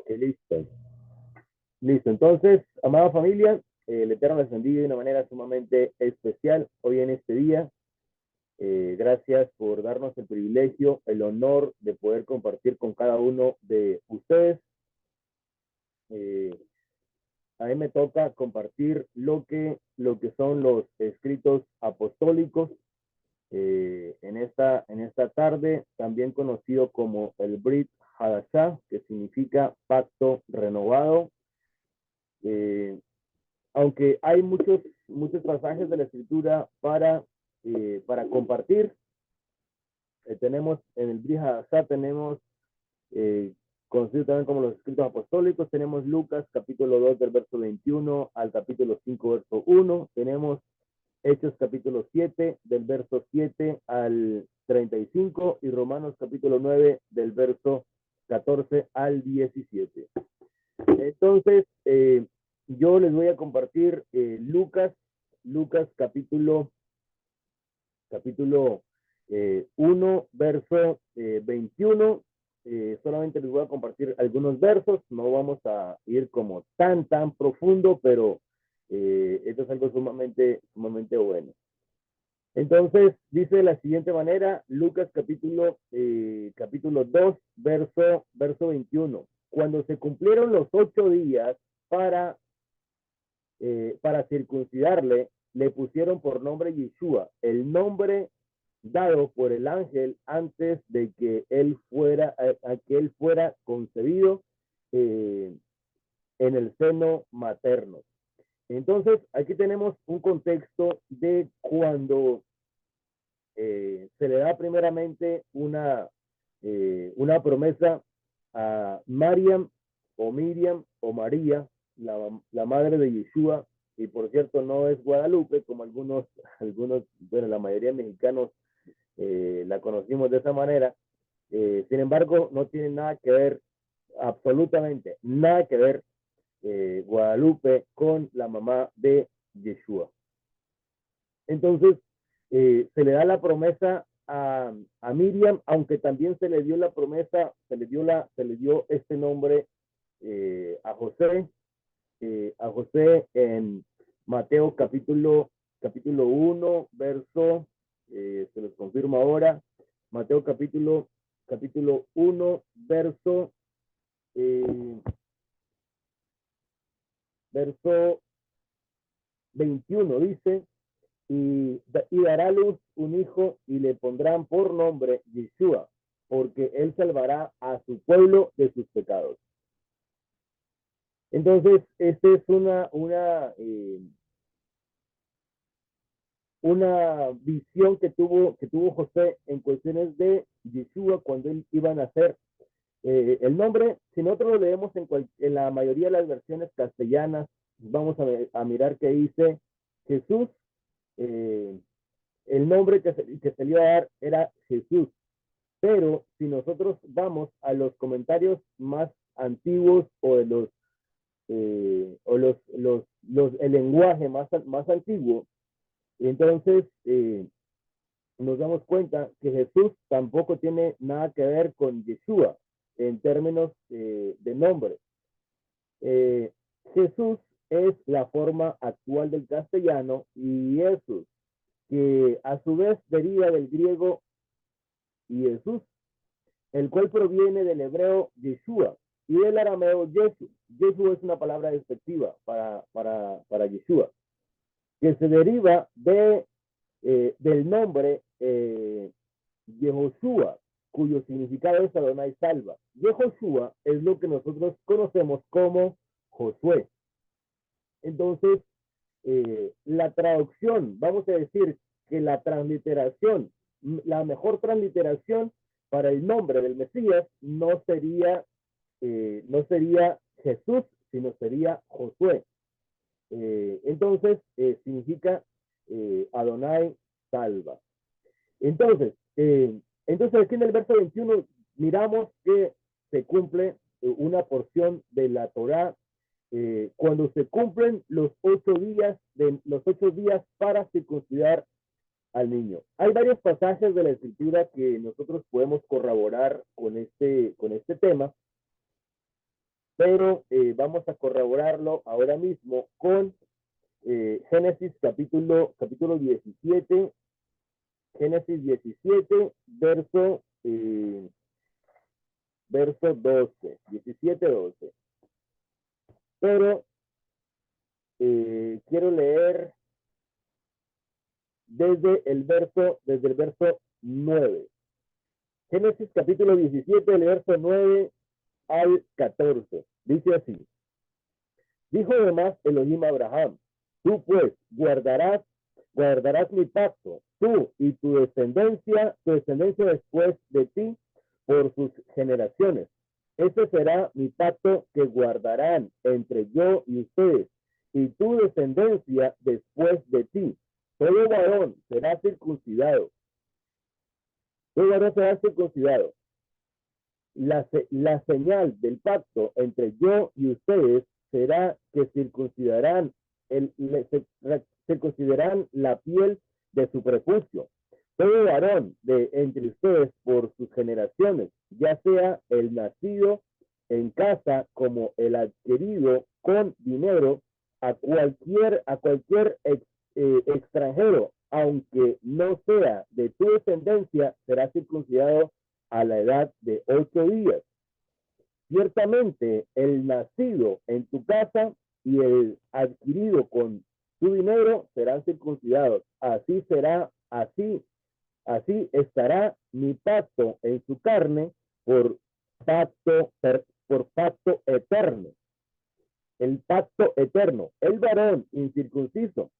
Ok, listo. Listo. Entonces, amada familia, el Eterno les bendiga de una manera sumamente especial hoy en este día. Gracias por darnos el privilegio, el honor de poder compartir con cada uno de ustedes. A mí me toca compartir lo que son los escritos apostólicos en esta tarde, también conocido como el Brit Hadashah, que significa pacto renovado. Eh, Aunque hay muchos pasajes de la escritura para compartir, tenemos en el Brit Hadashah, tenemos eh, conocido también como los escritos apostólicos, tenemos Lucas capítulo 2 del verso 21 al capítulo 5 verso 1, tenemos Hechos capítulo 7 del verso 7 al 35 y Romanos capítulo 9 del verso 14 al 17. Entonces, yo les voy a compartir Lucas capítulo 1, verso 21. Solamente les voy a compartir algunos versos, no vamos a ir como tan profundo, pero esto es algo sumamente bueno. Entonces, dice de la siguiente manera, Lucas capítulo 2, verso 21. Cuando se cumplieron los 8 días para circuncidarle, le pusieron por nombre Yeshua, el nombre dado por el ángel antes de que él fuera concebido en el seno materno. Entonces, aquí tenemos un contexto de cuando se le da primeramente una promesa a Mariam o Miriam o María, la madre de Yeshua, y por cierto no es Guadalupe, como bueno, la mayoría de mexicanos la conocimos de esa manera. Sin embargo, no tiene nada que ver, absolutamente nada que ver Guadalupe con la mamá de Yeshua. Entonces, se le da la promesa a Miriam, aunque también se le dio la promesa, se le dio este nombre a José en Mateo capítulo 1, verso, se los confirmo ahora, Mateo capítulo 1, verso 21, dice, y dará a luz un hijo y le pondrán por nombre Yeshua, porque él salvará a su pueblo de sus pecados. Entonces, esta es una visión que tuvo José en cuestiones de Yeshua cuando él iba a nacer. El nombre, si nosotros lo leemos en la mayoría de las versiones castellanas, vamos a mirar que dice Jesús, el nombre que se le iba a dar era Jesús. Pero si nosotros vamos a los comentarios más antiguos o de el lenguaje más antiguo, entonces nos damos cuenta que Jesús tampoco tiene nada que ver con Yeshua en términos de nombre. Jesús es la forma actual del castellano y Jesús, que a su vez deriva del griego Jesús, el cual proviene del hebreo Yeshua y del arameo Yesu. Yesu es una palabra despectiva para Yeshua, que se deriva del nombre Yehoshua, cuyo significado es Adonai salva. Yehoshua es lo que nosotros conocemos como Josué. Entonces, la traducción, vamos a decir que la transliteración, la mejor transliteración para el nombre del Mesías no sería Jesús, sino sería Josué. Entonces, significa Adonai salva. Entonces, aquí en el verso 21 miramos que se cumple una porción de la Torá cuando se cumplen los 8 días para circuncidar al niño. Hay varios pasajes de la escritura que nosotros podemos corroborar con este tema. pero vamos a corroborarlo ahora mismo con Génesis capítulo 17, Génesis 17, verso 12, 17, 12. Pero quiero leer desde el verso 9. Génesis capítulo 17, el verso 9 al 14. Dice así: dijo además Elohim a Abraham, tú pues guardarás mi pacto, tú y tu descendencia después de ti, por sus generaciones. Este será mi pacto que guardarán entre yo y ustedes, y tu descendencia después de ti. Todo varón será circuncidado. Todo varón será circuncidado. La señal del pacto entre yo y ustedes será que circuncidarán la piel de su prepucio. Todo varón de entre ustedes por sus generaciones, ya sea el nacido en casa como el adquirido con dinero, a cualquier extranjero, aunque no sea de tu descendencia, será circuncidado a la edad de 8 días. Ciertamente el nacido en tu casa y el adquirido con tu dinero serán circuncidados. Así será, así estará mi pacto en su carne por pacto eterno. El pacto eterno. El varón incircunciso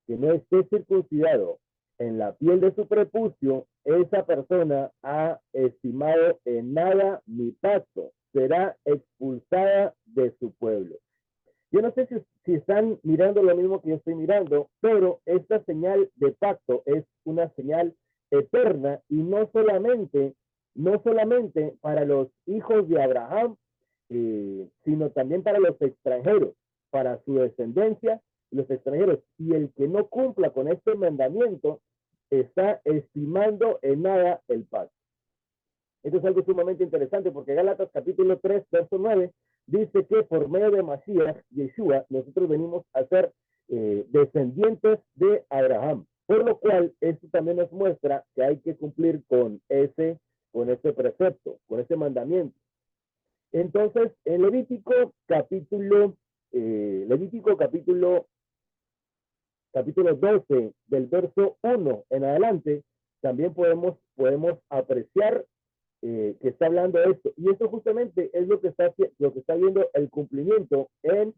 que no esté circuncidado en la piel de su prepucio, esa persona ha estimado en nada mi pacto, será expulsada de su pueblo. Yo no sé si están mirando lo mismo que yo estoy mirando, pero esta señal de pacto es una señal eterna y no solamente para los hijos de Abraham, sino también para los extranjeros, para su descendencia, los extranjeros. Y el que no cumpla con este mandamiento está estimando en nada el pacto. Esto es algo sumamente interesante porque Gálatas capítulo 3, verso 9, dice que por medio de Mashiach, Yeshua, nosotros venimos a ser descendientes de Abraham. Por lo cual, esto también nos muestra que hay que cumplir con ese precepto, con ese mandamiento. Entonces, en Levítico capítulo 12, del verso 1 en adelante, también podemos apreciar que está hablando de esto. Y esto justamente es lo que está viendo el cumplimiento en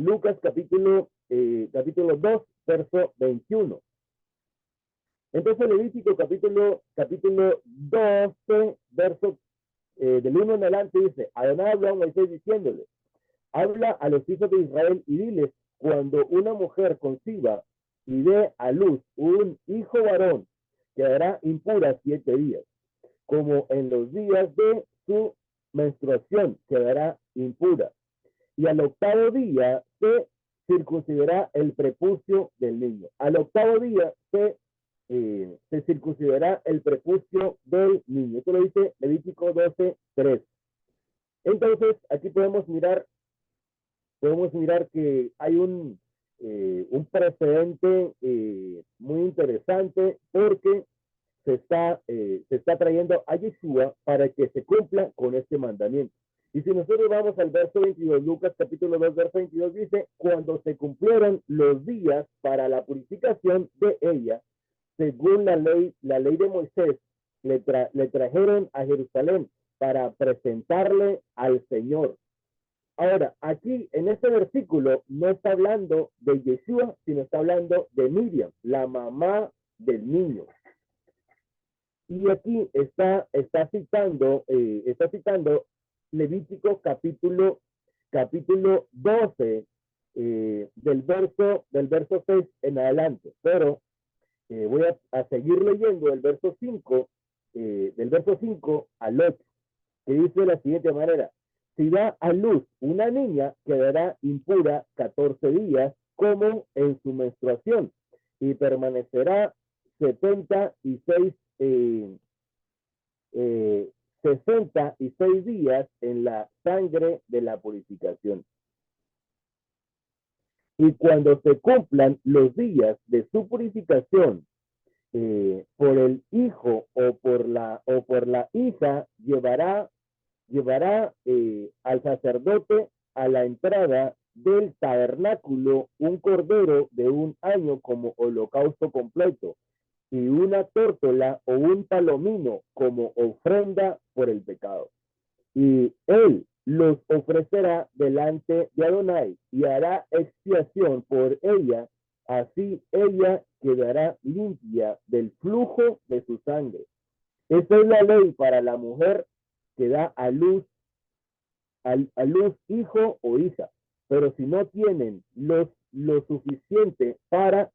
Lucas capítulo 2, verso 21. Entonces, Levítico capítulo 12, verso del 1 en adelante dice: Adonai habló a Moisés diciéndole, habla a los hijos de Israel y diles, cuando una mujer conciba y dé a luz un hijo varón, quedará impura 7 días, como en los días de su menstruación quedará impura. Y al octavo día se circuncidará el prepucio del niño. Al octavo día se circuncidará el prepucio del niño. Esto lo dice Levítico 12, 3. Entonces, aquí podemos mirar que hay un precedente muy interesante porque se está trayendo a Yeshua para que se cumpla con este mandamiento. Y si nosotros vamos al verso 22, Lucas capítulo 2, verso 22 dice, cuando se cumplieron los días para la purificación de ella, según la ley de Moisés, le trajeron a Jerusalén para presentarle al Señor. Ahora, aquí en este versículo no está hablando de Yeshua, sino está hablando de Miriam, la mamá del niño. Y aquí está citando Levítico capítulo 12, del verso 6 en adelante. Pero voy a seguir leyendo el verso 5, del verso 5 al 8, que dice de la siguiente manera: si da a luz una niña, quedará impura 14 días, como en su menstruación, y permanecerá 76 66 días en la sangre de la purificación. Y cuando se cumplan los días de su purificación, por el hijo o por la hija, llevará al sacerdote a la entrada del tabernáculo un cordero de 1 año como holocausto completo y una tórtola o un palomino como ofrenda por el pecado. Y él los ofrecerá delante de Adonai y hará expiación por ella, así ella quedará limpia del flujo de su sangre. Esta es la ley para la mujer que da a luz hijo o hija, pero si no tienen lo suficiente para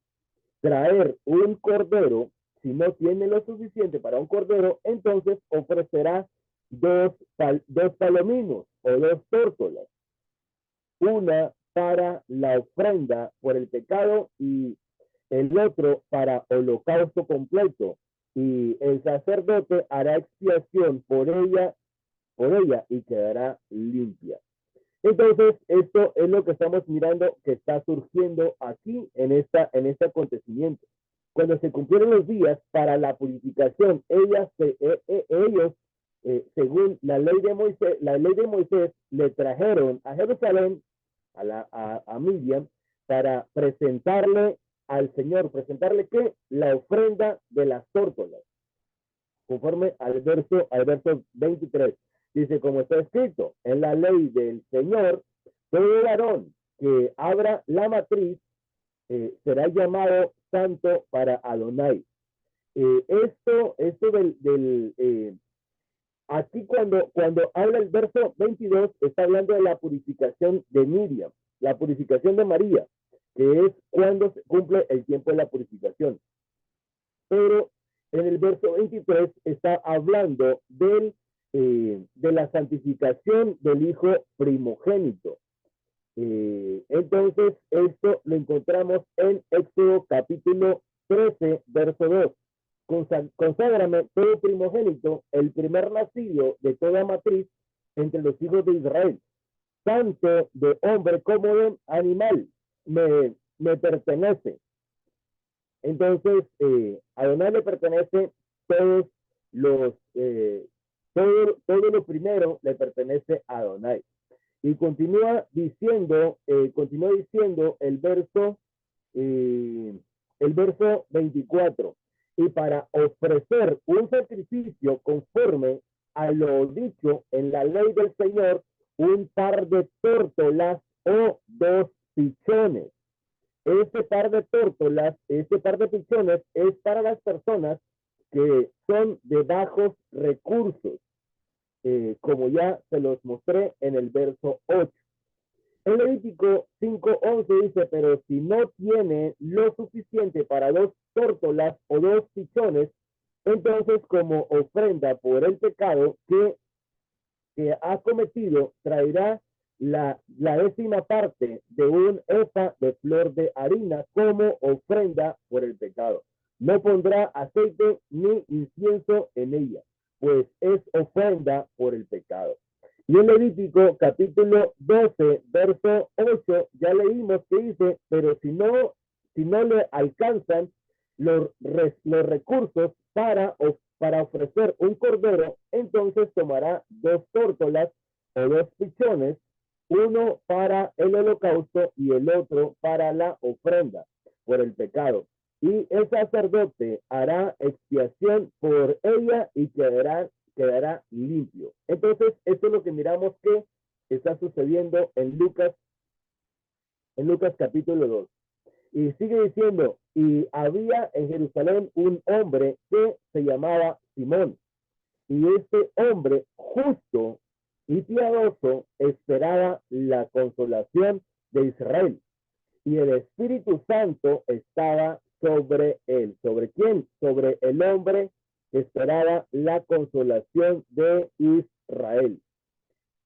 traer un cordero, si no tiene lo suficiente para un cordero, entonces ofrecerá dos palominos o 2 tórtolas, una para la ofrenda por el pecado y el otro para holocausto completo. Y el sacerdote hará expiación por ella y quedará limpia. Entonces, esto es lo que estamos mirando que está surgiendo aquí en este acontecimiento. Cuando se cumplieron los días para la purificación, ellos, según la ley de Moisés, le trajeron a Jerusalén, a Miriam, para presentarle al Señor, presentarle ¿qué? La ofrenda de las tórtolas, conforme al verso 23. Dice, como está escrito en la ley del Señor, todo varón que abra la matriz será llamado santo para Adonai. Esto aquí cuando habla el verso 22, está hablando de la purificación de Miriam, la purificación de María, que es cuando se cumple el tiempo de la purificación. Pero en el verso 23 está hablando de la santificación del hijo primogénito. Entonces, esto lo encontramos en Éxodo capítulo 13, verso 2. Conságrame todo primogénito, el primer nacido de toda matriz entre los hijos de Israel, tanto de hombre como de animal, me pertenece. Entonces, a Adonai le pertenece todos todo lo primero le pertenece a Adonai. Y continúa diciendo el verso 24. Y para ofrecer un sacrificio conforme a lo dicho en la ley del Señor, un par de tórtolas o 2 pichones. Este par de tórtolas, este par de pichones es para las personas que son de bajos recursos, como ya se los mostré en el verso 8. En Levítico 5:11 dice, pero si no tiene lo suficiente para 2 tórtolas o 2 pichones, entonces como ofrenda por el pecado que ha cometido, traerá la 10ª parte de un efa de flor de harina como ofrenda por el pecado. No pondrá aceite ni incienso en ella, pues es ofrenda por el pecado. Y en Levítico capítulo 12, verso 8, ya leímos que dice, pero si no le alcanzan los recursos para ofrecer un cordero, entonces tomará 2 tórtolas o 2 pichones, uno para el holocausto y el otro para la ofrenda por el pecado. Y el sacerdote hará expiación por ella y quedará limpio. Entonces, esto es lo que miramos que está sucediendo en Lucas capítulo 2. Y sigue diciendo, y había en Jerusalén un hombre que se llamaba Simón, y este hombre justo y piadoso esperaba la consolación de Israel, y el Espíritu Santo estaba sobre él. ¿Sobre quién? Sobre el hombre que esperaba la consolación de Israel.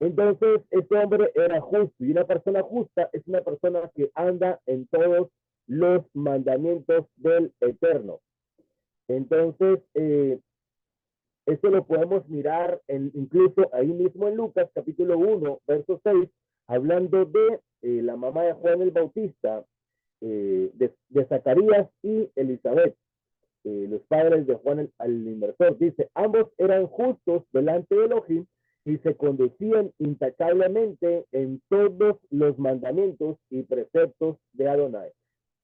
Entonces, este hombre era justo, y una persona justa es una persona que anda en todos los mandamientos del Eterno. Entonces, Esto lo podemos mirar incluso ahí mismo en Lucas capítulo 1, verso 6, hablando de la mamá de Juan el Bautista, de Zacarías y Elizabeth, los padres de Juan el Inversor. Dice, ambos eran justos delante de Elohim y se conducían intachablemente en todos los mandamientos y preceptos de Adonai.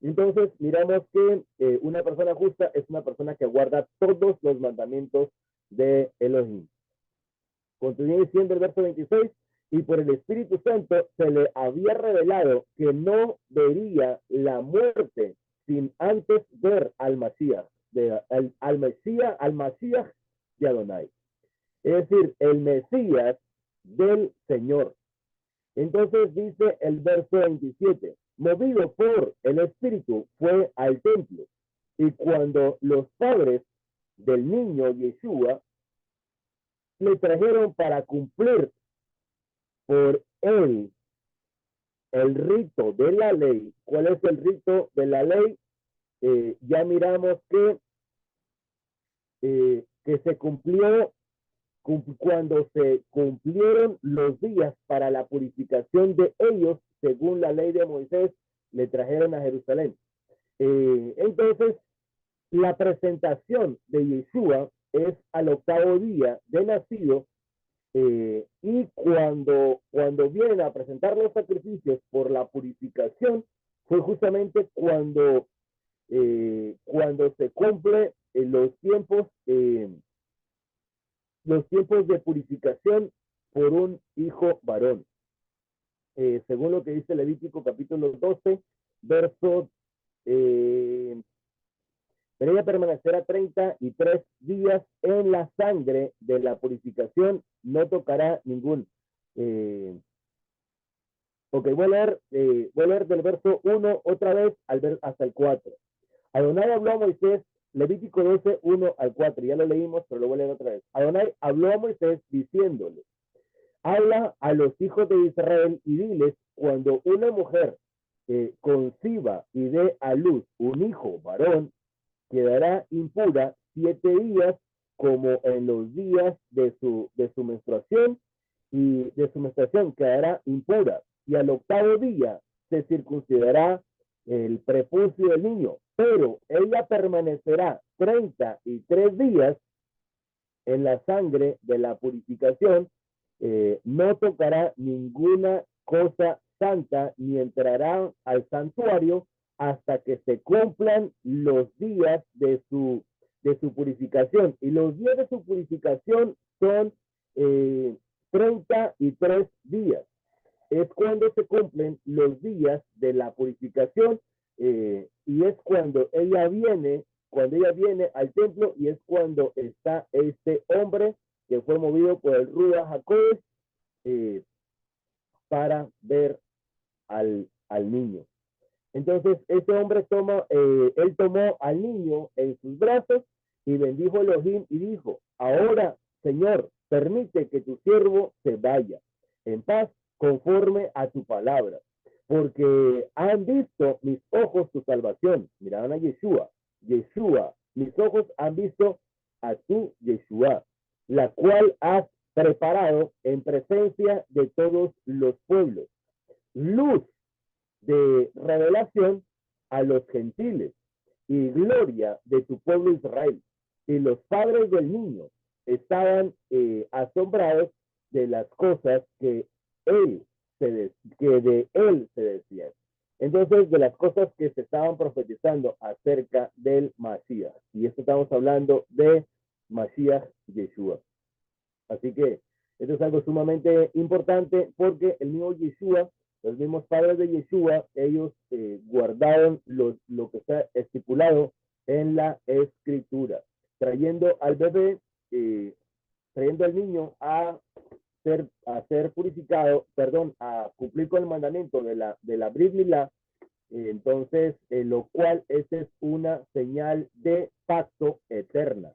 Entonces, miramos que una persona justa es una persona que guarda todos los mandamientos de Elohim. Continúa diciendo el verso 26, y por el Espíritu Santo se le había revelado que no vería la muerte sin antes ver al Masías, al Masías de Adonai. Es decir, el Mesías del Señor. Entonces dice el verso 27, movido por el Espíritu fue al templo, y cuando los padres del niño Yeshua le trajeron para cumplir por él el rito de la ley. ¿Cuál es el rito de la ley? Ya miramos que se cumplió cuando se cumplieron los días para la purificación de ellos, según la ley de Moisés, le trajeron a Jerusalén. Entonces, la presentación de Yeshua es al octavo día de nacido, y cuando vienen a presentar los sacrificios por la purificación, fue justamente cuando se cumple los tiempos de purificación por un hijo varón. Según lo que dice Levítico capítulo 12, verso, pero ella permanecerá 33 días en la sangre de la purificación, no tocará ningún. Ok, voy a leer del verso 1 otra vez hasta el 4. Adonai habló a Moisés, Levítico 12, 1 al 4, ya lo leímos, pero lo voy a leer otra vez. Adonai habló a Moisés diciéndole, habla a los hijos de Israel y diles, cuando una mujer conciba y dé a luz un hijo varón, quedará impura 7 días, como en los días de su menstruación, y de su menstruación quedará impura, y al octavo día se circuncidará el prepucio del niño, pero ella permanecerá 33 días en la sangre de la purificación, no tocará ninguna cosa santa, ni entrará al santuario hasta que se cumplan los días de su purificación. Y los días de su purificación son 33 días. Es cuando se cumplen los días de la purificación, y es cuando ella viene al templo, y es cuando está este hombre que fue movido por el Ruach HaKodesh para ver al niño. Entonces, este hombre él tomó al niño en sus brazos y bendijo a Elohim y dijo, ahora, Señor, permite que tu siervo se vaya en paz conforme a tu palabra, porque han visto mis ojos tu salvación. Miraban a Yeshua, mis ojos han visto a tu Yeshua, la cual has preparado en presencia de todos los pueblos, luz de revelación a los gentiles y gloria de tu pueblo Israel. Y los padres del niño estaban asombrados de las cosas que de él se decían. Entonces, de las cosas que se estaban profetizando acerca del Masías. Y esto estamos hablando de Masías Yeshua. Así que esto es algo sumamente importante, porque el mismo Yeshua, los mismos padres de Yeshua, ellos guardaron lo que está estipulado en la Escritura, trayendo al bebé, trayendo al niño a ser purificado, a cumplir con el mandamiento de la Brit Milá. Entonces, lo cual esa es una señal de pacto eterna.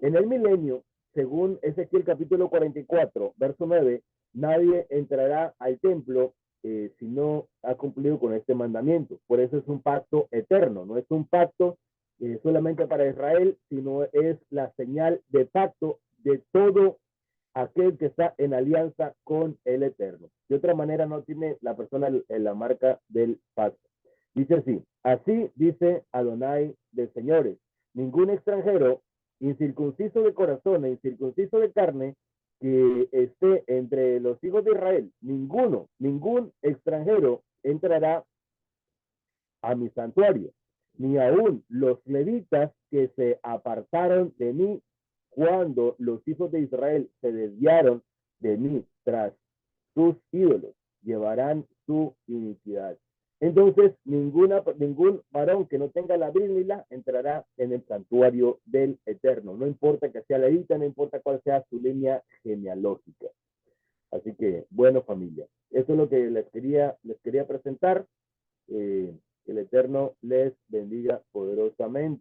En el milenio, según Ezequiel capítulo 44, verso 9, nadie entrará al templo si no ha cumplido con este mandamiento. Por eso es un pacto eterno, no es un pacto solamente para Israel, sino es la señal de pacto de todo aquel que está en alianza con el Eterno. De otra manera no tiene la persona la marca del pacto. Dice así dice Adonai de señores, ningún extranjero incircunciso de corazón e incircunciso de carne que esté entre los hijos de Israel, ningún extranjero entrará a mi santuario, ni aún los levitas que se apartaron de mí cuando los hijos de Israel se desviaron de mí tras sus ídolos, llevarán su iniquidad. Entonces, ningún varón que no tenga la Brímila entrará en el santuario del Eterno. No importa que sea levita, no importa cuál sea su línea genealógica. Así que, bueno, familia, eso es lo que les quería presentar. Que el Eterno les bendiga poderosamente.